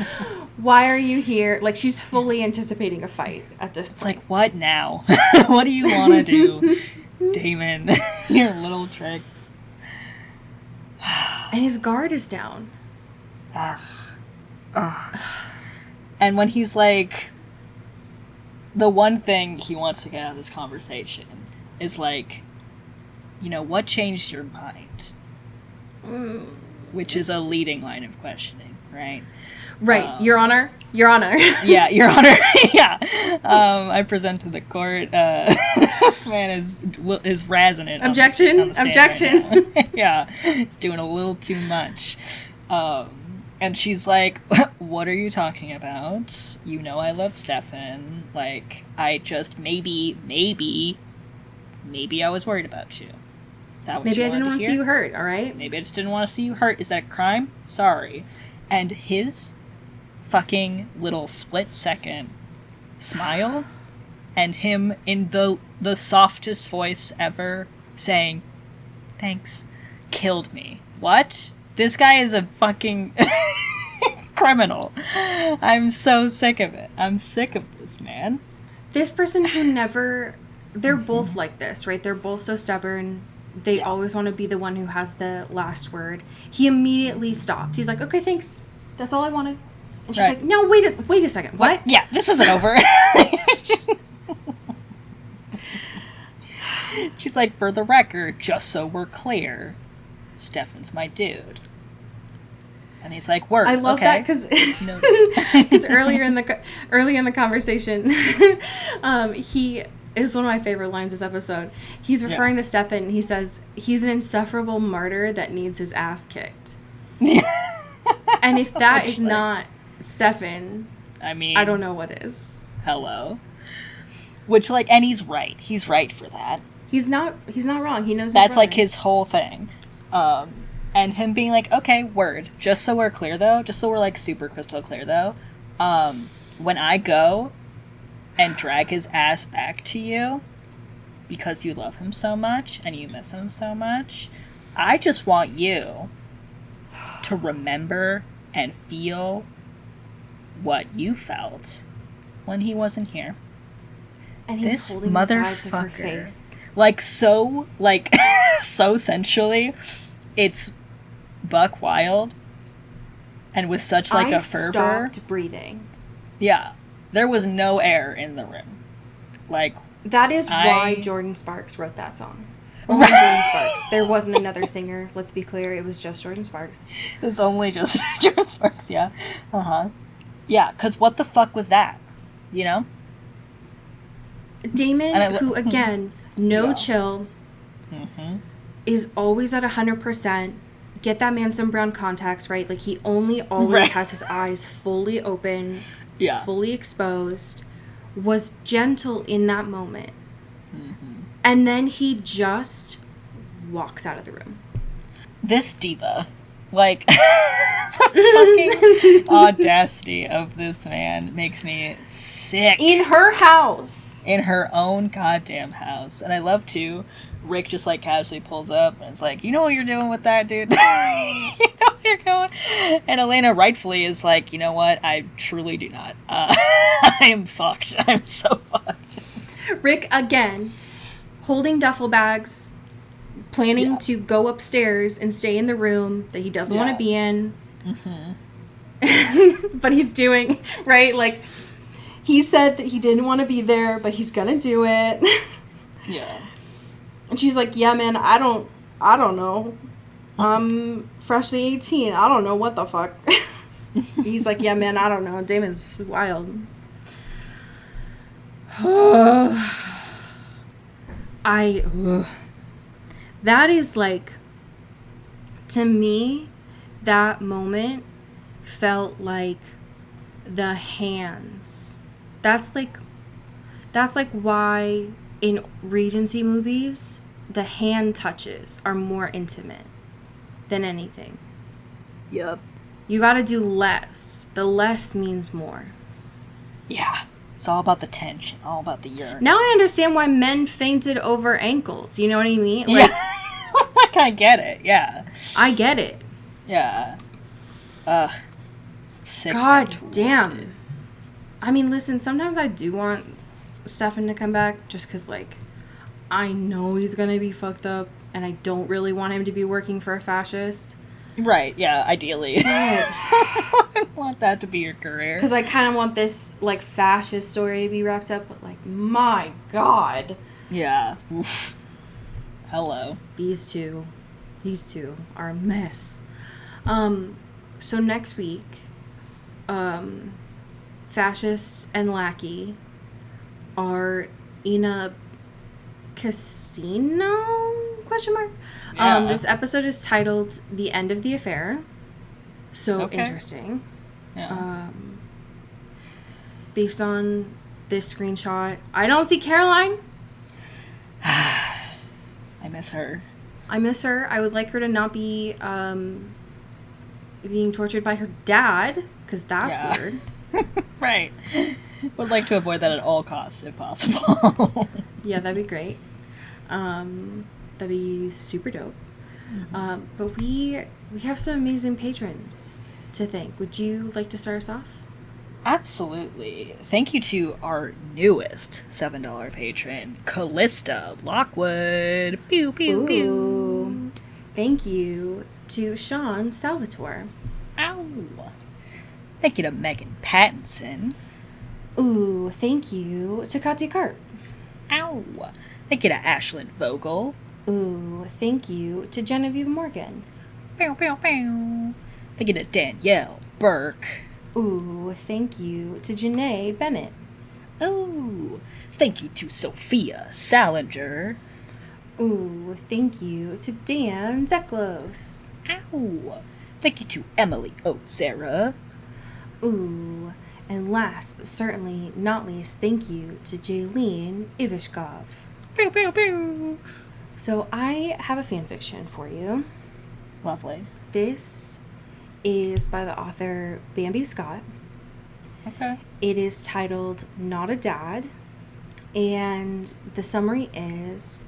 Why are you here? Like, she's fully anticipating a fight at this point. It's like, what now? What do you want to do, Damon? Your little tricks. And his guard is down. Yes. And when he's like, the one thing he wants to get out of this conversation is like, what changed your mind? Which is a leading line of questioning, right? Right, Your Honor. Yeah, Your Honor. Yeah. I present to the court. This man is razzing it. Objection. On the stand Objection. right yeah, he's doing a little too much. And she's like, what are you talking about? I love Stefan. Like, I just maybe I was worried about you. Is that what maybe you I didn't want to see you hurt, all right? Maybe I just didn't want to see you hurt. Is that a crime? Sorry. And his fucking little split-second smile and him in the softest voice ever saying, thanks, killed me. What? This guy is a fucking criminal. I'm so sick of it. I'm sick of this man. This person who never... They're both like this, right? They're both so stubborn. They always want to be the one who has the last word. He immediately stopped. He's like, okay, thanks. That's all I wanted. And she's like, no, wait a second. What? Yeah, this isn't over. She's like, for the record, just so we're clear, Stefan's my dude. And he's like, word. I love that because earlier in the conversation, he is one of my favorite lines this episode. He's referring to Stefan, and he says he's an insufferable martyr that needs his ass kicked. And if that is not Stefan, I mean, I don't know what is. Hello. Which, like, and he's right. He's right for that. He's not wrong. He knows that's like his whole thing. And him being like, okay, word. Just so we're clear, though. Just so we're, like, super crystal clear, though. When I go and drag his ass back to you because you love him so much and you miss him so much, I just want you to remember and feel what you felt when he wasn't here. And he's this holding motherfucker, the sides of her face. So sensually, it's buck wild, and with such like a fervor. I stopped breathing. Yeah, there was no air in the room. Like, that is why Jordan Sparks wrote that song. Only Jordan Sparks. There wasn't another singer. Let's be clear. It was just Jordan Sparks. It was only just Jordan Sparks. Yeah. Yeah. Because what the fuck was that? You know. Damon, who again, chill, is always at 100%. Get that man some brown contacts, right? Like, he always has his eyes fully open, fully exposed, was gentle in that moment. And then he just walks out of the room. This diva, like, the fucking audacity of this man makes me sick. In her house. In her own goddamn house. And I love to, Rick just like casually pulls up and it's like, you know what you're doing with that, dude? You know where you're going? And Elena rightfully is like, you know what? I truly do not. I am fucked. I'm so fucked. Rick, again, holding duffel bags, planning to go upstairs and stay in the room that he doesn't want to be in. But he's doing, right? Like, he said that he didn't want to be there, but he's gonna do it. Yeah. And she's like, yeah, man, I don't know. I'm freshly 18. I don't know what the fuck. He's like, yeah, man, I don't know. Damon's wild. That is like To me, that moment felt like the hands. That's like why in Regency movies, the hand touches are more intimate than anything. Yep. You gotta do less. The less means more. Yeah. It's all about the tension, all about the urine. Now I understand why men fainted over ankles. You know what I mean? Like, yeah. Like, I get it. Yeah. I get it. Yeah. Ugh. Sick God and damn. twisted. I mean, listen, sometimes I do want Stefan to come back just because, like, I know he's gonna be fucked up and I don't really want him to be working for a fascist. Right, yeah, ideally. I want that to be your career. Because I kind of want this, like, fascist story to be wrapped up, but, like, my God. Yeah. Oof. Hello. These two are a mess. So next week, Fascist and Lackey are in a casino? Question mark. Yeah. This episode is titled "The End of the Affair." So Okay. interesting. Yeah. Based on this screenshot, I don't see Caroline. I miss her. I miss her. I would like her to not be being tortured by her dad, because that's Yeah. weird. Right. Would like to avoid that at all costs, if possible. Yeah, that'd be great. That'd be super dope. Mm-hmm. But we have some amazing patrons to thank. Would you like to start us off? Absolutely. Thank you to our newest $7 patron, Callista Lockwood. Pew, pew, pew. Ooh. Thank you to Sean Salvatore. Ow. Thank you to Megan Pattinson. Ooh, thank you to Kati Karp. Ow. Thank you to Ashlyn Vogel. Ooh, thank you to Genevieve Morgan. Pew, pew, pew. Thank you to Danielle Burke. Ooh, thank you to Janae Bennett. Ooh. Thank you to Sophia Salinger. Ooh, thank you to Dan Zeklos. Ow. Thank you to Emily O'Sara. Ooh, and last but certainly not least, thank you to Jaylene Ivishkov. Pew, pew, pew. So I have a fanfiction for you. Lovely. This is by the author Bambi Scott. Okay. It is titled Not a Dad, and the summary is,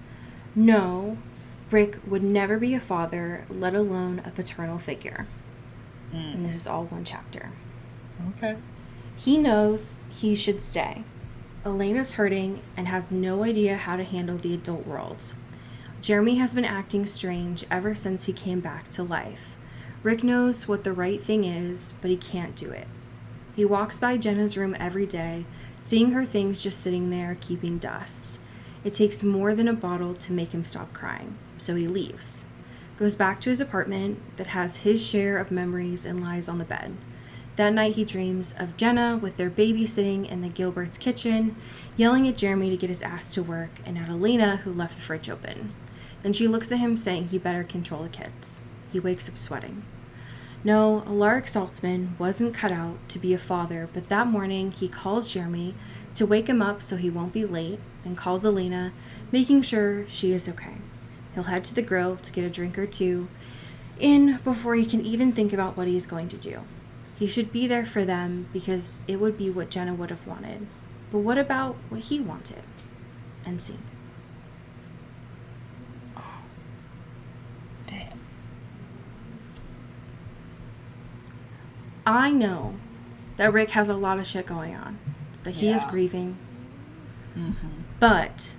no, Rick would never be a father, let alone a paternal figure. And this is all one chapter. Okay. He knows he should stay. Elena's hurting and has no idea how to handle the adult world. Jeremy has been acting strange ever since he came back to life. Rick knows what the right thing is, but he can't do it. He walks by Jenna's room every day, seeing her things just sitting there, keeping dust. It takes more than a bottle to make him stop crying, so he leaves. Goes back to his apartment that has his share of memories and lies on the bed. That night he dreams of Jenna with their baby sitting in the Gilbert's kitchen, yelling at Jeremy to get his ass to work, and at Elena, who left the fridge open. Then she looks at him saying he better control the kids. He wakes up sweating. No, Alaric Saltzman wasn't cut out to be a father, but that morning he calls Jeremy to wake him up so he won't be late, and calls Elena, making sure she is okay. He'll head to the grill to get a drink or two in before he can even think about what he's going to do. He should be there for them because it would be what Jenna would have wanted. But what about what he wanted? End scene. Damn. I know that Rick has a lot of shit going on, that he is Yeah. grieving, Mm-hmm. but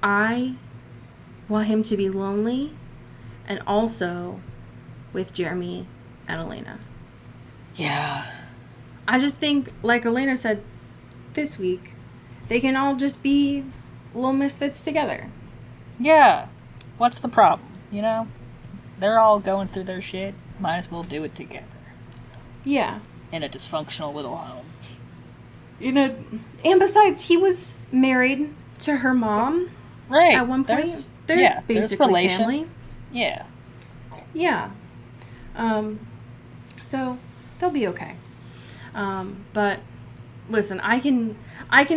I want him to be lonely and also with Jeremy and Elena. Yeah. I just think, like Elena said this week, they can all just be little misfits together. Yeah. What's the problem? You know? They're all going through their shit. Might as well do it together. Yeah. In a dysfunctional little home. And besides, he was married to her mom Right. at one point. There's, They're yeah, there's basically relation. family. Yeah. Yeah. So they'll be okay. But listen, I can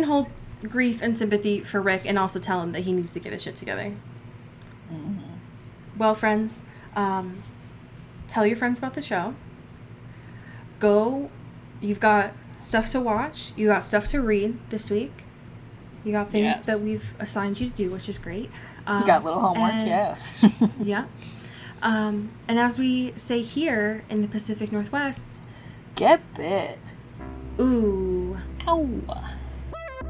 hold grief and sympathy for Rick and also tell him that he needs to get his shit together. Mm-hmm. Well, friends, tell your friends about the show. Go. You've got stuff to watch. You got stuff to read this week. You got things that we've assigned you to do, which is great. You got little homework, yeah. Yeah. And as we say here in the Pacific Northwest, get bit. Ooh. Ow.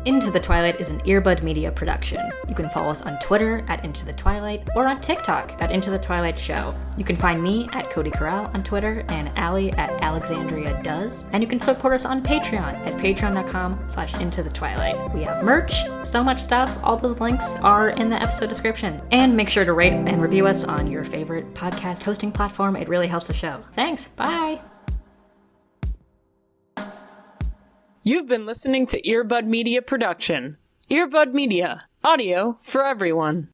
Into the Twilight is an Earbud Media production. You can follow us on Twitter at Into the Twilight or on TikTok at Into the Twilight Show. You can find me at Cody Corral on Twitter and Allie at Alexandria Does. And you can support us on Patreon at patreon.com/Into the Twilight. We have merch, so much stuff. All those links are in the episode description. And make sure to rate and review us on your favorite podcast hosting platform. It really helps the show. Thanks. Bye. You've been listening to Earbud Media Production. Earbud Media, audio for everyone.